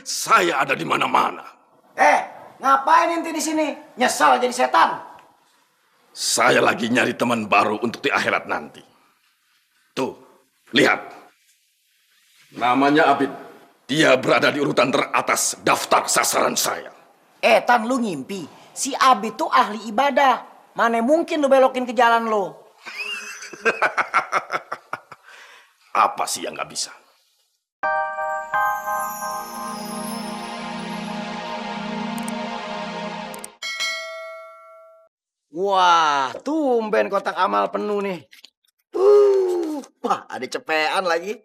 Saya ada di mana-mana. Ngapain inti di sini? Nyesal jadi setan? Saya lagi nyari teman baru untuk di akhirat nanti. Tuh, lihat. Namanya Abid. Dia berada di urutan teratas daftar sasaran saya. Tan, lu ngimpi. Si Abid tuh ahli ibadah. Mana mungkin lu belokin ke jalan lu? Apa sih yang nggak bisa? Wah, tumben kotak amal penuh nih. Wah, ada cepean lagi.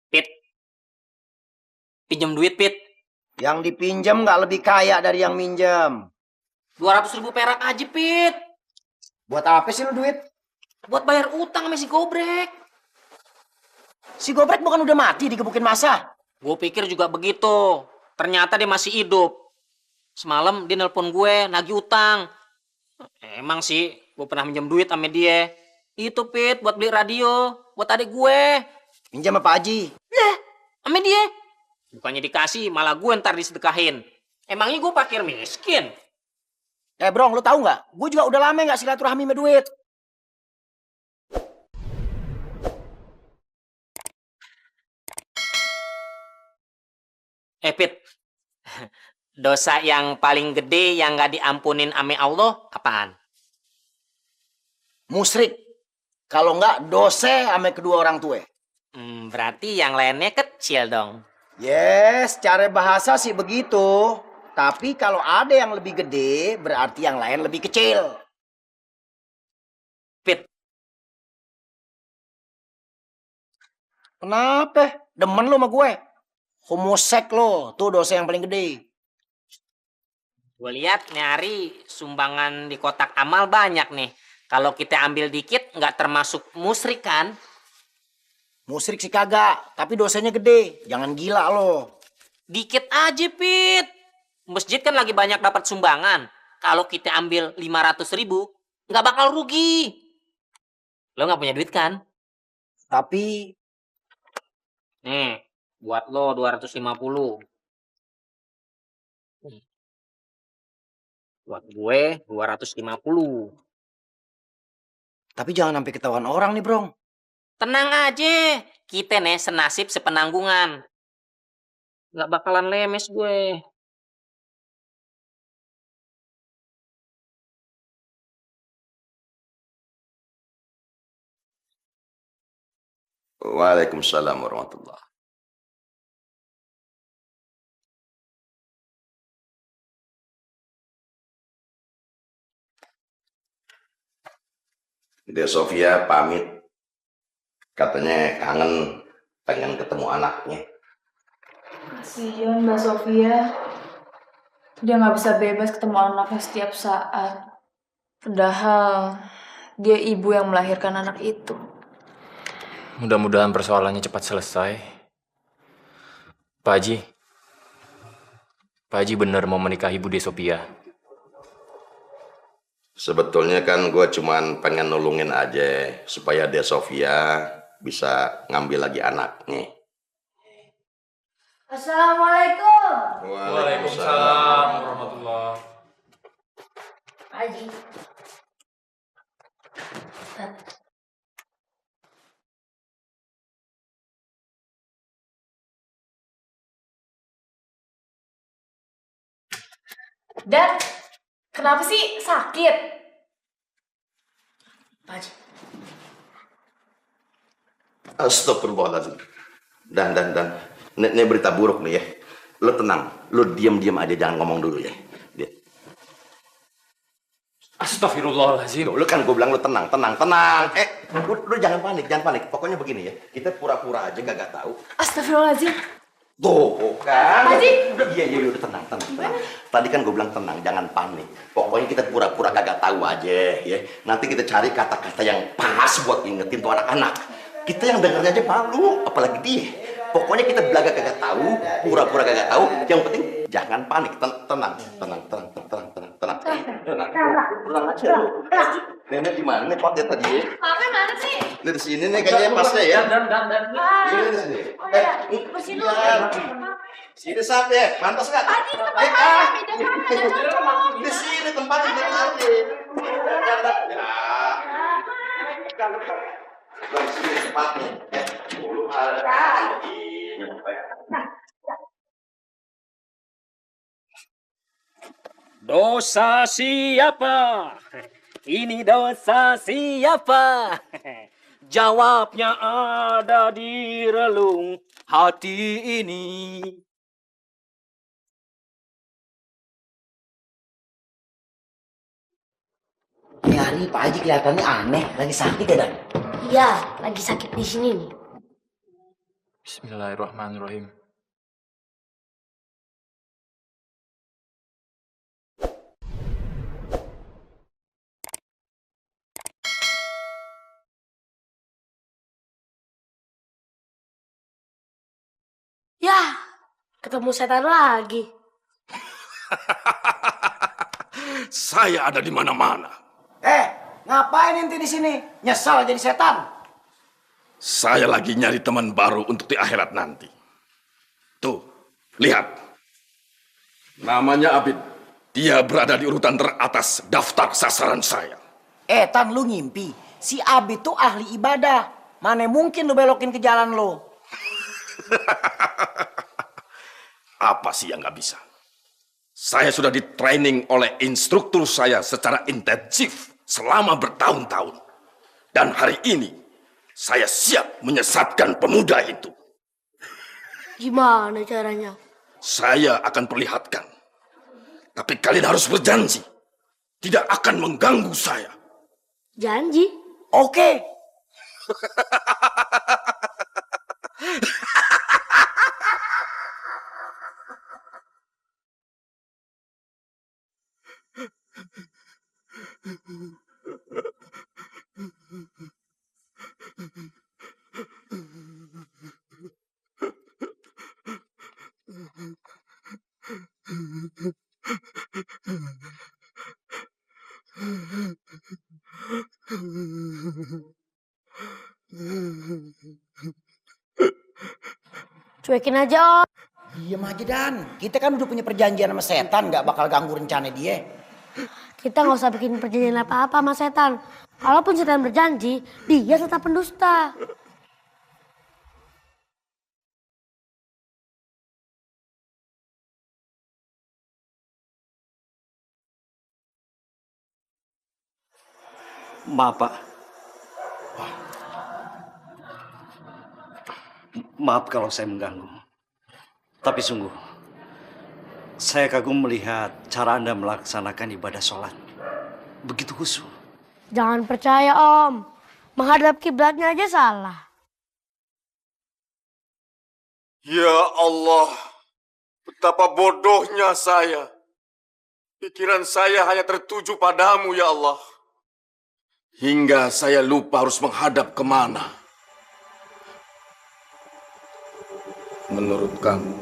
Pit, pinjam duit, Pit. Yang dipinjam nggak lebih kaya dari yang minjem. 200.000 perak aja, Pit. Buat apa sih lu duit? Buat bayar utang sama si Gobrek. Si Gobrek bukan udah mati digebukin masa? Gue pikir juga begitu. Ternyata dia masih hidup. Semalam dia nelpon gue, nagih utang. Emang sih, gue pernah minjem duit sama dia. Itu, Pit, buat beli radio. Buat adik gue. Pinjam apa Haji? Lah, sama dia. Bukannya dikasih, malah gue ntar disedekahin. Emangnya gue fakir miskin? Bro, lu tahu nggak? Gue juga udah lama nggak silaturahmi sama duit. Pit, dosa yang paling gede yang gak diampunin ame Allah apaan? Musrik. Kalau nggak dose sama kedua orang tua. Berarti yang lainnya kecil dong. Yes, cara bahasa sih begitu. Tapi kalau ada yang lebih gede, berarti yang lain lebih kecil. Pit, Kenapa? Demen lu sama gue? Homosek lo, tuh dosa yang paling gede. gue lihat nih hari sumbangan di kotak amal banyak nih. Kalau kita ambil dikit nggak termasuk musrik kan? Musrik sih kagak, tapi dosanya gede. Jangan gila lo. Dikit aja, Pit. Masjid kan lagi banyak dapat sumbangan. Kalau kita ambil 500.000, nggak bakal rugi. Lo nggak punya duit kan? Tapi Nih, buat lo 250. Buat gue 250. tapi jangan sampai ketahuan orang nih, Bro. Tenang aja, kita nih senasib sepenanggungan. Nggak bakalan lemes gue. Waalaikumsalam warahmatullah. Dia Sofia pamit. Katanya kangen, pengen ketemu anaknya. Kasihan Mbak Sofia. Dia nggak bisa bebas ketemu anaknya setiap saat. Padahal dia ibu yang melahirkan anak itu. Mudah-mudahan persoalannya cepat selesai. Pak Haji bener mau menikahi Bude Sophia. Sebetulnya kan gue cuman pengen nulungin aja supaya dia Sofia bisa ngambil lagi anaknya. Assalamualaikum. Waalaikumsalam warahmatullahi. Haji. Dan kenapa sih sakit? Pak Haji. Astagfirullahaladzim. Dan. Ini berita buruk nih ya. Lo tenang, lo diam-diam aja, jangan ngomong dulu ya. Astagfirullahaladzim. Lo kan gue bilang lo tenang. Lo jangan panik. Pokoknya begini ya, kita pura-pura aja gak tahu. Astagfirullahaladzim. Tuh kan. Haji. Iya, udah tenang. Tadi kan gue bilang tenang, jangan panik. Pokoknya kita pura-pura kagak tahu aja ya. Nanti kita cari kata-kata yang pas buat ingetin tuh anak-anak. Kita yang dengarnya aja malu, apalagi dia. Pokoknya kita belaga kagak tahu, pura-pura kagak tahu. Yang penting Jangan panik, tenang. Pulang aja lu. Nenek di mana nih Pak dia tadi? Papi mana sih? Ini di sini nih kayaknya pasnya ya. Ini di sini. Bersih lu. Sini saat ya, pantas nggak? Tadi tempatnya beda sama. Di sini tempatnya di tadi. Di sini tempatnya. Dosa siapa? Ini dosa siapa? Jawabnya ada di relung hati ini. Ini hari Pak Haji kelihatannya aneh, lagi sakit ya, Dan? Iya, lagi sakit di sini nih. Bismillahirrahmanirrahim. Ya, ketemu setan lagi. Saya ada di mana-mana. Ngapain ente di sini? Nyesal jadi setan? Saya lagi nyari teman baru untuk di akhirat nanti. Tuh, lihat. Namanya Abid. Dia berada di urutan teratas daftar sasaran saya. Tan, lu ngimpi. Si Abi tuh ahli ibadah. Mana mungkin lu belokin ke jalan lu? Apa sih yang nggak bisa? Saya sudah di-training oleh instruktur saya secara intensif selama bertahun-tahun. Dan hari ini, saya siap menyesatkan pemuda itu. Gimana caranya? Saya akan perlihatkan. Tapi kalian harus berjanji. Tidak akan mengganggu saya. Janji? Oke. Cuekin aja, Om. Diem aja, Dan. Kita kan udah punya perjanjian sama setan, nggak bakal ganggu rencana dia. Kita nggak usah bikin perjanjian apa-apa sama setan. Kalaupun setan berjanji, dia tetap pendusta. Maaf, Pak. Maaf kalau saya mengganggu. Tapi sungguh, saya kagum melihat cara Anda melaksanakan ibadah sholat. Begitu khusyuk. Jangan percaya, Om. Menghadap kiblatnya aja salah. Ya Allah, betapa bodohnya saya. Pikiran saya hanya tertuju padamu, ya Allah. Hingga saya lupa harus menghadap kemana. Menurut kamu,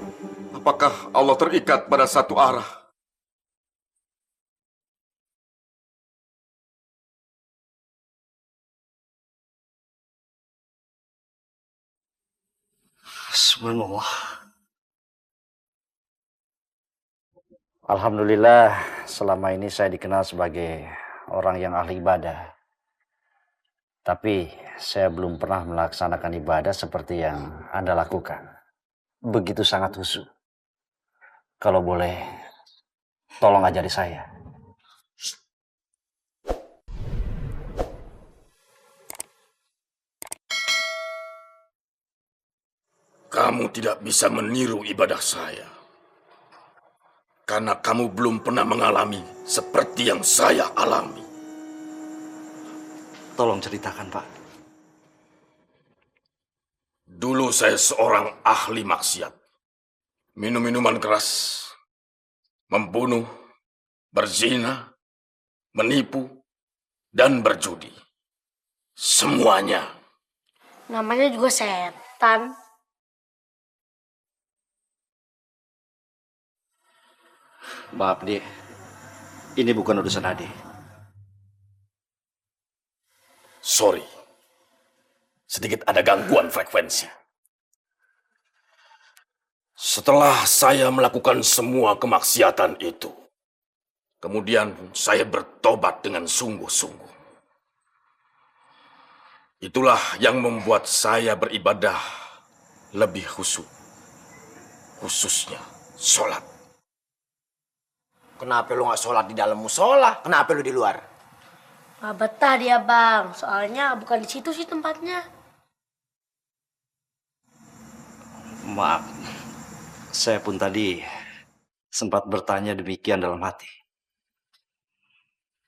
apakah Allah terikat pada satu arah? Subhanallah. Alhamdulillah, selama ini saya dikenal sebagai orang yang ahli ibadah. Tapi saya belum pernah melaksanakan ibadah seperti yang Anda lakukan. Begitu sangat khusyuk. Kalau boleh, tolong ajari saya. Kamu tidak bisa meniru ibadah saya. Karena kamu belum pernah mengalami seperti yang saya alami. Tolong ceritakan, Pak. Dulu saya seorang ahli maksiat. Minum minuman keras, membunuh, berzina, menipu, dan berjudi. Semuanya. Namanya juga setan. Maaf, Dek. Ini bukan urusan Ade. Sorry. Sedikit ada gangguan frekuensi. Setelah saya melakukan semua kemaksiatan itu, kemudian saya bertobat dengan sungguh-sungguh. Itulah yang membuat saya beribadah lebih khusyuk. Khususnya sholat. Kenapa lu nggak sholat di dalam musola? Kenapa lu di luar? Gak betah dia bang, soalnya bukan di situ sih tempatnya. Maaf, saya pun tadi sempat bertanya demikian dalam hati.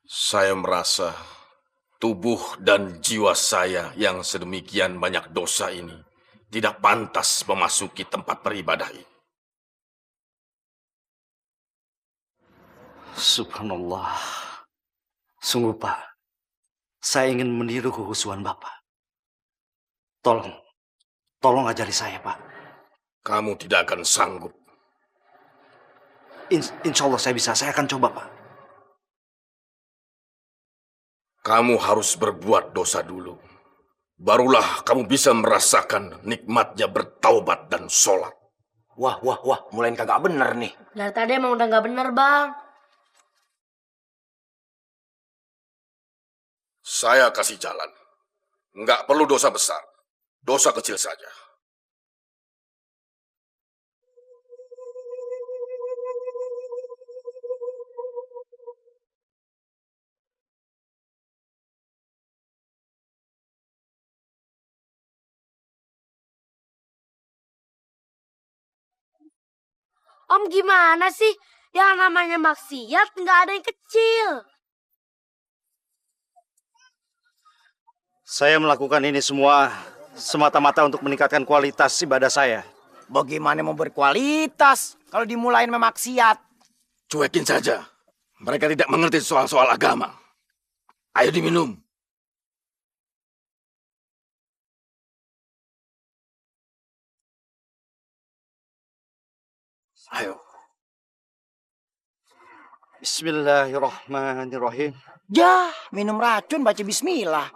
Saya merasa tubuh dan jiwa saya yang sedemikian banyak dosa ini tidak pantas memasuki tempat beribadah ini. Subhanallah. Sungguh, Pak. Saya ingin meniru kehusuan Bapak. Tolong ajari saya, Pak. Kamu tidak akan sanggup. Insya Allah saya bisa. Saya akan coba, Pak. Kamu harus berbuat dosa dulu. Barulah kamu bisa merasakan nikmatnya bertaubat dan sholat. Wah, mulai kagak bener nih. Dari tadi emang udah gak bener bang. Saya kasih jalan. Nggak perlu dosa besar. Dosa kecil saja. Om gimana sih? Yang namanya maksiat nggak ada yang kecil. Saya melakukan ini semua semata-mata untuk meningkatkan kualitas ibadah saya. Bagaimana mau berkualitas kalau dimulain memaksiat? Cuekin saja. Mereka tidak mengerti soal-soal agama. Ayo diminum. Ayo. Bismillahirrahmanirrahim. Yah, minum racun baca bismillah.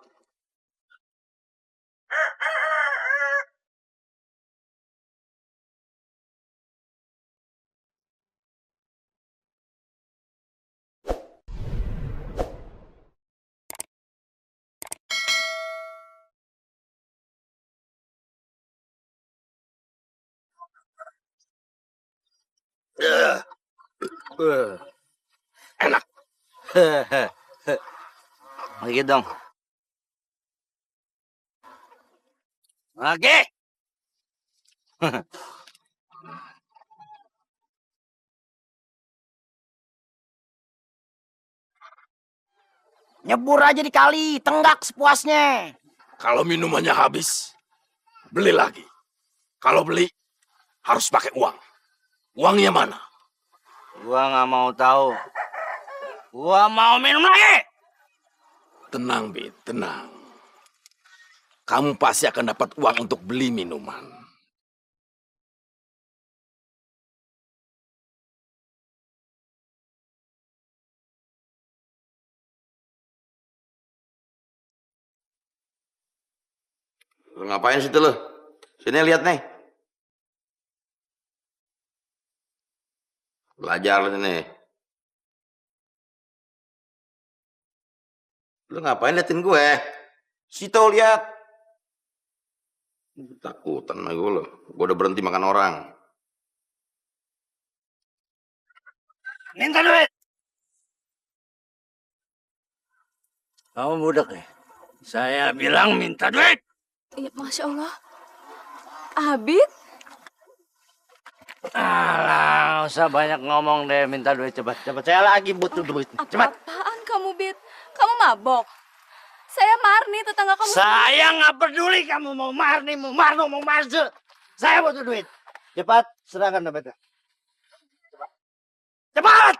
Enak. Lagi dong. Lagi. Nyebur aja di kali, tenggak sepuasnya. Kalau minumannya habis, beli lagi. Kalau beli, harus pakai uang. Uangnya mana? Gua nggak mau tahu. Gua mau minum lagi. Tenang, Bit, tenang. Kamu pasti akan dapat uang untuk beli minuman. Lu ngapain situ lu? Sini lihat nih. Belajar lu sini. Lu ngapain liatin gue? Situ lihat. Takutan sama gue lo. Gue udah berhenti makan orang. Minta duit. Kamu budak ya? Saya bilang minta duit. Iya, Masya Allah. Abid? Alah, nggak usah banyak ngomong deh. Minta duit cepat. Saya lagi butuh duit. Cepat. Apaan kamu, Bid? Kamu mabok? Saya Marni, tetangga kamu. Saya nggak peduli kamu mau Marni, mau Marno, mau Marze. Saya butuh duit. Cepat, serahkan dompetnya. Cepat.